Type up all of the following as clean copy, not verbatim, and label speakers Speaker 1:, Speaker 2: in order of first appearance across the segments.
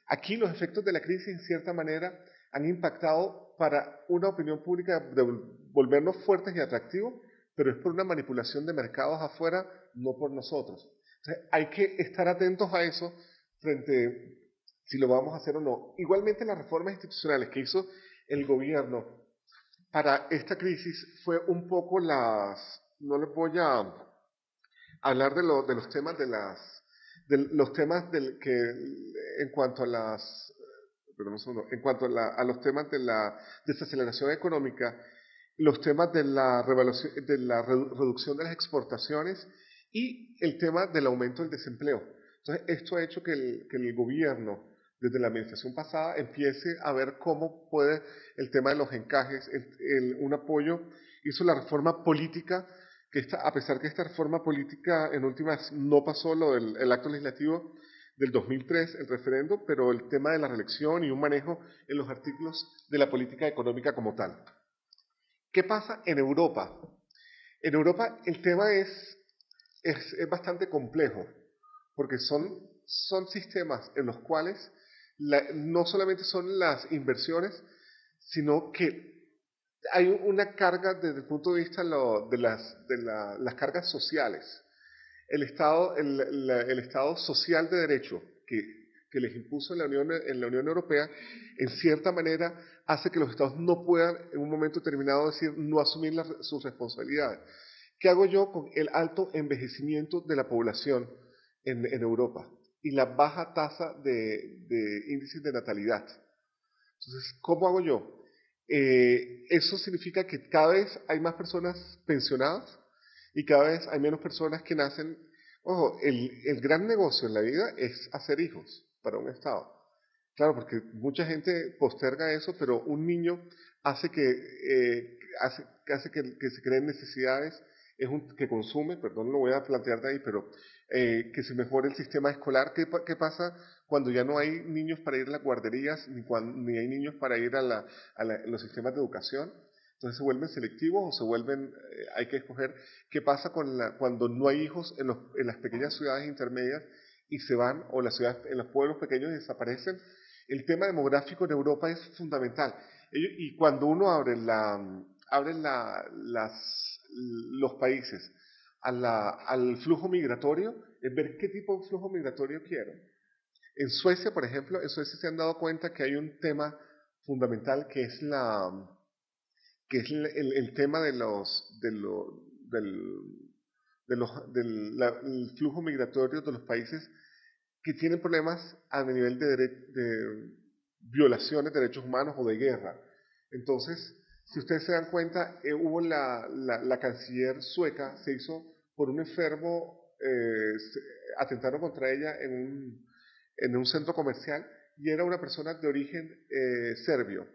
Speaker 1: Aquí los efectos de la crisis, en cierta manera, han impactado para una opinión pública de volvernos fuertes y atractivos, pero es por una manipulación de mercados afuera, no por nosotros. Entonces, hay que estar atentos a eso frente si lo vamos a hacer o no. Igualmente, las reformas institucionales que hizo el gobierno para esta crisis fue un poco no les voy a hablar de los temas de los temas en cuanto a perdón un segundo, en cuanto a los temas de la desaceleración económica, los temas de de la reducción de las exportaciones y el tema del aumento del desempleo. Entonces, esto ha hecho que el gobierno, desde la administración pasada, empiece a ver cómo puede el tema de los encajes, un apoyo, hizo la reforma política, a pesar que esta reforma política en últimas no pasó el acto legislativo del 2003, el referendo, pero el tema de la reelección y un manejo en los artículos de la política económica como tal. ¿Qué pasa en Europa? En Europa el tema es bastante complejo, porque son sistemas en los cuales no solamente son las inversiones, sino que hay una carga desde el punto de vista las cargas sociales. El Estado social de derecho que les impuso en la Unión Europea, en cierta manera hace que los Estados no puedan en un momento determinado decir no asumir sus responsabilidades. ¿Qué hago yo con el alto envejecimiento de la población en Europa y la baja tasa de índices de natalidad? Entonces, ¿cómo hago yo? Eso significa que cada vez hay más personas pensionadas y cada vez hay menos personas que nacen. Ojo, el gran negocio en la vida es hacer hijos para un Estado. Claro, porque mucha gente posterga eso, pero un niño hace que se creen necesidades, que consume, perdón, lo voy a plantear de ahí, pero que se mejore el sistema escolar. ¿Qué pasa cuando ya no hay niños para ir a las guarderías, ni hay niños para ir los sistemas de educación? Entonces se vuelven selectivos o hay que escoger qué pasa cuando no hay hijos en las pequeñas ciudades intermedias y se van, o las ciudades, en los pueblos pequeños desaparecen. El tema demográfico en Europa es fundamental. Y cuando uno abre los países al flujo migratorio, es ver qué tipo de flujo migratorio quiero. En Suecia, por ejemplo, en Suecia se han dado cuenta que hay un tema fundamental que es el tema del flujo migratorio de los países que tienen problemas a nivel de violaciones de derechos humanos o de guerra. Entonces, si ustedes se dan cuenta, hubo la canciller sueca, se hizo por un enfermo, atentaron contra ella en un centro comercial y era una persona de origen serbio.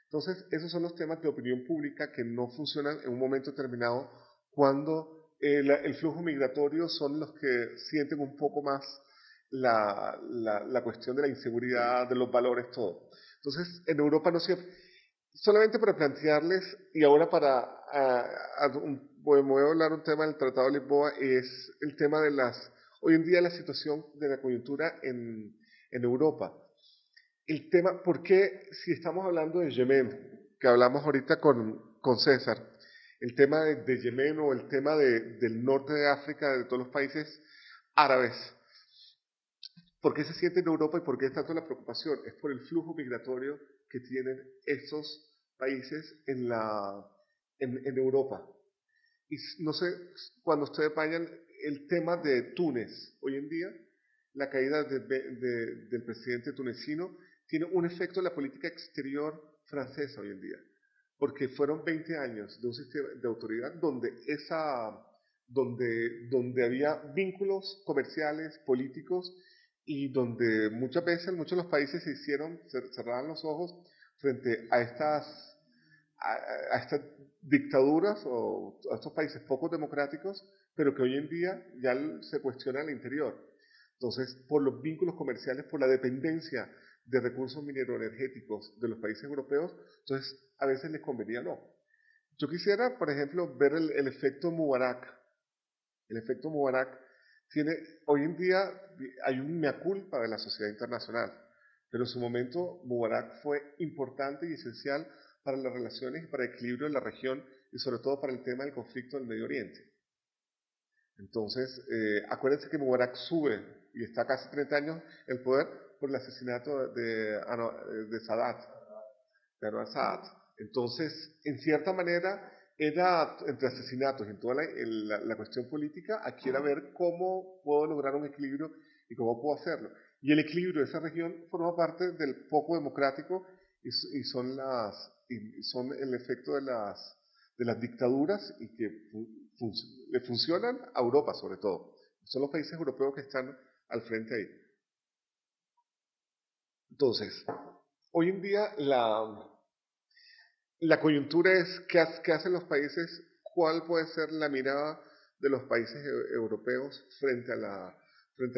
Speaker 1: Entonces, esos son los temas de opinión pública que no funcionan en un momento determinado cuando el flujo migratorio son los que sienten un poco más la cuestión de la inseguridad, de los valores, todo. Entonces, en Europa no siempre. Solamente para plantearles, y ahora me voy a hablar un tema del Tratado de Lisboa, es el tema hoy en día la situación de la coyuntura en Europa. El tema, ¿por qué si estamos hablando de Yemen, que hablamos ahorita con César, el tema de Yemen o el tema del norte de África, de todos los países árabes, ¿por qué se siente en Europa y por qué es tanto la preocupación? Es por el flujo migratorio que tienen esos países en Europa. Y no sé, cuando ustedes vayan, el tema de Túnez, hoy en día, la caída del presidente tunecino tiene un efecto en la política exterior francesa hoy en día, porque fueron 20 años de un sistema de autoridad donde había vínculos comerciales, políticos, y donde muchas veces muchos de los países cerraban los ojos frente a estas dictaduras o a estos países poco democráticos, pero que hoy en día ya se cuestiona al interior. Entonces, por los vínculos comerciales, por la dependencia de recursos mineroenergéticos de los países europeos, entonces a veces les convenía no. Yo quisiera, por ejemplo, ver el efecto Mubarak. El efecto Mubarak hoy en día hay un mea culpa de la sociedad internacional. pero en su momento Mubarak fue importante y esencial para las relaciones y para el equilibrio de la región y sobre todo para el tema del conflicto del Medio Oriente. Entonces, acuérdense que Mubarak sube y está casi 30 años en el poder por el asesinato de Sadat, de Anwar Sadat. Entonces, en cierta manera, era entre asesinatos y en toda la cuestión política, aquí era ver cómo puedo lograr un equilibrio y cómo puedo hacerlo. Y el equilibrio de esa región forma parte del poco democrático y son el efecto de las dictaduras y que le funcionan a Europa sobre todo. Son los países europeos que están al frente ahí. Entonces, hoy en día la coyuntura es qué hacen los países, cuál puede ser la mirada de los países europeos frente al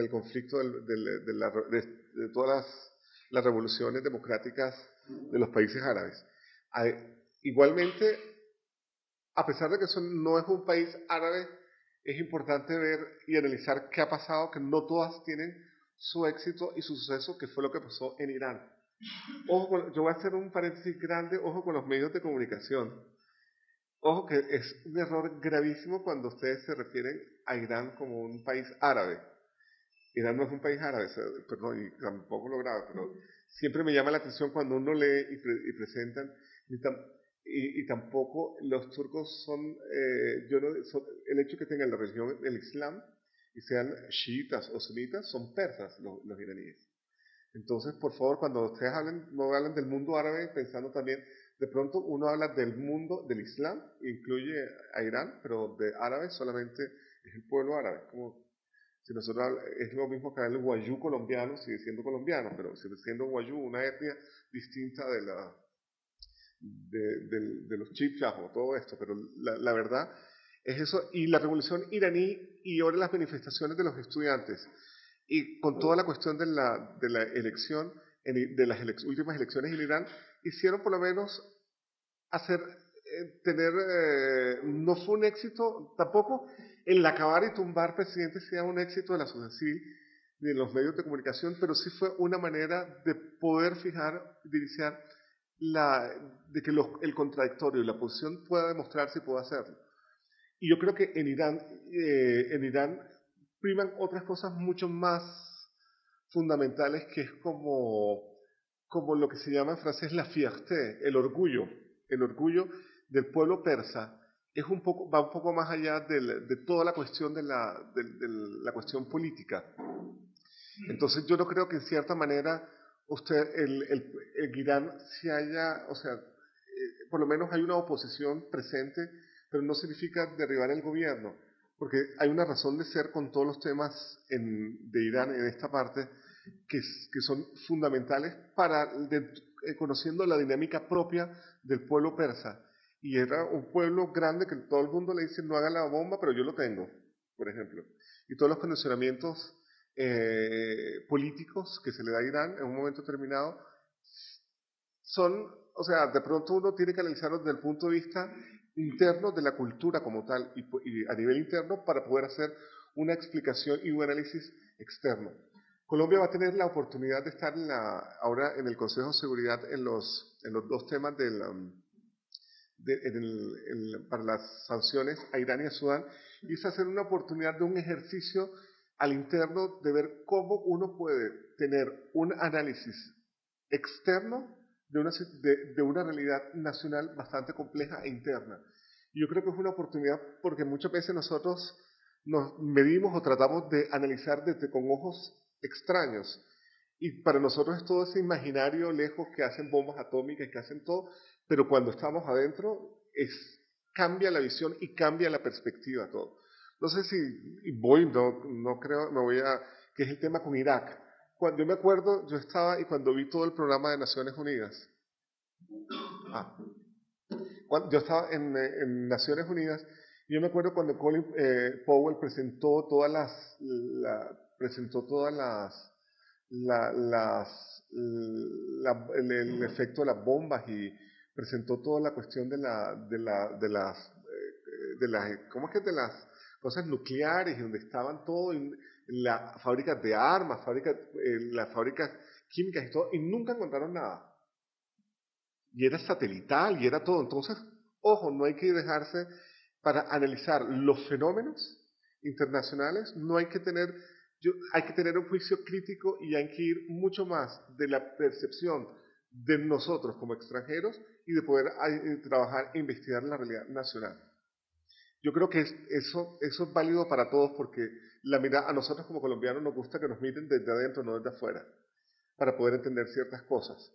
Speaker 1: conflicto de todas las revoluciones democráticas de los países árabes. Igualmente, a pesar de que no es un país árabe, es importante ver y analizar qué ha pasado, que no todas tienen su éxito y su suceso, que fue lo que pasó en Irán. Ojo, yo voy a hacer un paréntesis grande, ojo con los medios de comunicación. Ojo que es un error gravísimo cuando ustedes se refieren a Irán como un país árabe. Irán no es un país árabe, perdón, y tampoco lo grave, pero siempre me llama la atención cuando uno lee y presentan, y tampoco los turcos el hecho que tengan la religión del Islam y sean chiitas o sunitas, son persas los iraníes. Entonces, por favor, cuando ustedes no hablan del mundo árabe, pensando también, de pronto uno habla del mundo del Islam, incluye a Irán, pero de árabe solamente es el pueblo árabe. Como si nosotros es lo mismo que el guayú colombiano, sigue siendo colombiano, pero sigue siendo guayú, una etnia distinta de los chipchas o todo esto, pero la verdad es eso. Y la revolución iraní y ahora las manifestaciones de los estudiantes, y con toda la cuestión de la elección, de las últimas elecciones en Irán, hicieron por lo menos no fue un éxito, tampoco el acabar y tumbar presidentes sea un éxito de la sociedad civil ni de los medios de comunicación, pero sí fue una manera de poder dirigir de que el contradictorio y la oposición pueda demostrarse y pueda hacerlo. Y yo creo que en Irán priman otras cosas mucho más fundamentales, que es como lo que se llama en francés la fierté, el orgullo del pueblo persa. Va un poco más allá de toda la cuestión de la cuestión política. Entonces yo no creo que en cierta manera el Irán se haya, o sea, por lo menos hay una oposición presente, pero no significa derribar el gobierno, porque hay una razón de ser con todos los temas de Irán en esta parte que son fundamentales conociendo la dinámica propia del pueblo persa. Y era un pueblo grande que todo el mundo le dice no haga la bomba, pero yo lo tengo, por ejemplo. Y todos los condicionamientos políticos que se le da a Irán en un momento determinado o sea, de pronto uno tiene que analizarlo desde el punto de vista interno de la cultura como tal y a nivel interno para poder hacer una explicación y un análisis externo. Colombia va a tener la oportunidad de estar ahora en el Consejo de Seguridad en los dos temas para las sanciones a Irán y a Sudán, y es hacer una oportunidad de un ejercicio al interno de ver cómo uno puede tener un análisis externo de una realidad nacional bastante compleja e interna. Y yo creo que es una oportunidad porque muchas veces nosotros nos medimos o tratamos de analizar con ojos extraños. Y para nosotros es todo ese imaginario lejos que hacen bombas atómicas, que hacen todo, pero cuando estamos adentro cambia la visión y cambia la perspectiva todo. No sé si no creo, que es el tema con Irak. Cuando yo me acuerdo, yo estaba y cuando vi todo el programa de Naciones Unidas, yo estaba en Naciones Unidas, y yo me acuerdo cuando Colin Powell presentó el efecto de las bombas y presentó toda la cuestión de las ¿cómo es que? De las cosas nucleares, donde estaban todo, las fábricas de armas, las fábricas químicas y todo, y nunca encontraron nada. Y era satelital y era todo. Entonces, ojo, no hay que dejarse para analizar los fenómenos internacionales, no hay que tener, hay que tener un juicio crítico y hay que ir mucho más de la percepción de nosotros como extranjeros y de poder trabajar e investigar la realidad nacional. Yo creo que eso es válido para todos porque la mirada, a nosotros como colombianos nos gusta que nos miren desde adentro, no desde afuera, para poder entender ciertas cosas.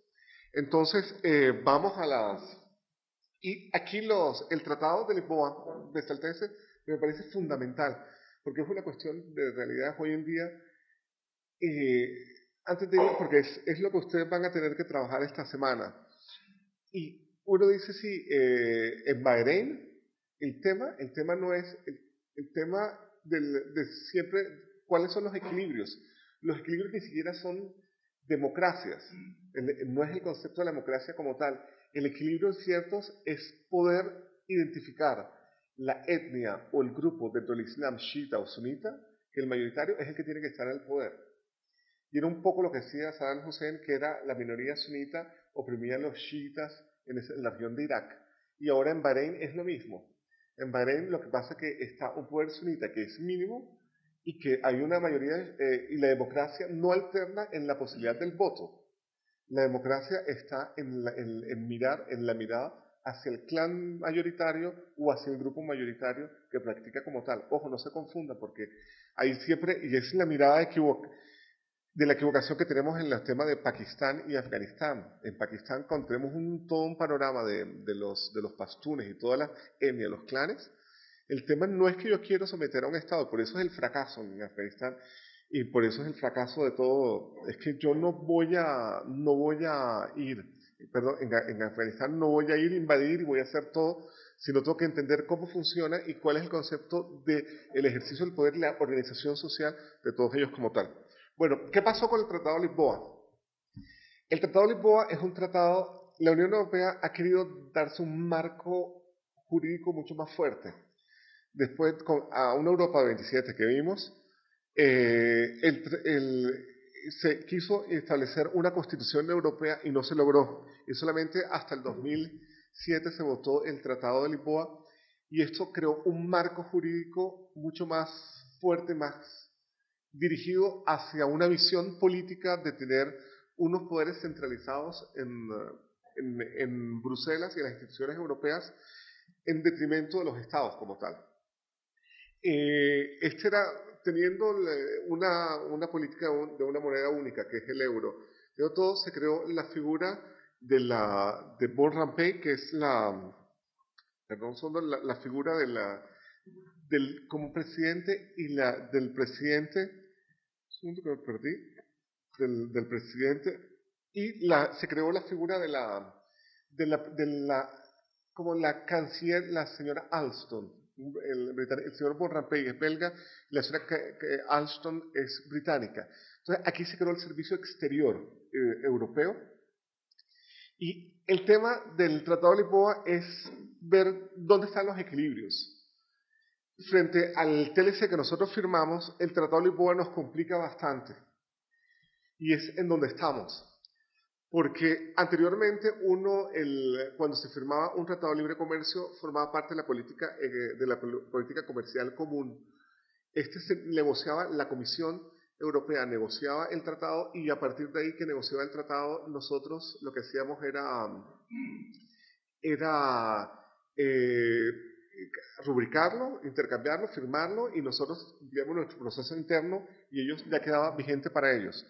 Speaker 1: Entonces, vamos a las... Y aquí el Tratado de Lisboa, de Estaltese, me parece fundamental, porque es una cuestión de realidad hoy en día. Antes de ir, porque es lo que ustedes van a tener que trabajar esta semana. Y uno dice, sí, en Bahrein, el tema no es, el tema de siempre, ¿cuáles son los equilibrios? Los equilibrios ni siquiera son democracias, no es el concepto de la democracia como tal. El equilibrio en ciertos es poder identificar la etnia o el grupo dentro del Islam chiita o sunita, que el mayoritario es el que tiene que estar en el poder. Y era un poco lo que decía Saddam Hussein, que era la minoría sunita oprimía a los chiitas en la región de Irak. Y ahora en Bahrein es lo mismo. En Bahrein lo que pasa es que está un poder sunita que es mínimo y que hay una mayoría, y la democracia no alterna en la posibilidad del voto. La democracia está en mirar, en la mirada hacia el clan mayoritario o hacia el grupo mayoritario que practica como tal. Ojo, no se confunda porque ahí siempre, y es la mirada de la equivocación que tenemos en los temas de Pakistán y Afganistán. En Pakistán, cuando tenemos todo un panorama de los pastunes y todas las etnias, los clanes, el tema no es que yo quiero someter a un Estado, por eso es el fracaso en Afganistán y por eso es el fracaso de todo. Es que yo no voy a ir, perdón, en Afganistán no voy a ir a invadir y voy a hacer todo, sino tengo que entender cómo funciona y cuál es el concepto del ejercicio del poder y la organización social de todos ellos como tal. Bueno, ¿qué pasó con el Tratado de Lisboa? El Tratado de Lisboa es un tratado, la Unión Europea ha querido darse un marco jurídico mucho más fuerte. Después, a una Europa de 27 que vimos, se quiso establecer una constitución europea y no se logró. Y solamente hasta el 2007 se votó el Tratado de Lisboa y esto creó un marco jurídico mucho más fuerte, más dirigido hacia una visión política de tener unos poderes centralizados en Bruselas y en las instituciones europeas en detrimento de los estados como tal. Este era teniendo una política de una moneda única, que es el euro. De todo se creó la figura de Von Rompuy, que es la figura como presidente y del presidente, un segundo que me perdí, del presidente, y se creó la figura como la canciller, la señora Alston. El señor Von Rompuy es belga, la señora Alston es británica. Entonces aquí se creó el servicio exterior europeo. Y el tema del Tratado de Lisboa es ver dónde están los equilibrios. Frente al TLC que nosotros firmamos, el Tratado de Lisboa nos complica bastante. Y es en donde estamos. Porque anteriormente cuando se firmaba un tratado de libre comercio, formaba parte de la política comercial común. Se negociaba, la Comisión Europea negociaba el tratado y a partir de ahí que negociaba el tratado, nosotros lo que hacíamos era rubricarlo, intercambiarlo, firmarlo y nosotros cumplíamos nuestro proceso interno y ellos ya quedaba vigente para ellos.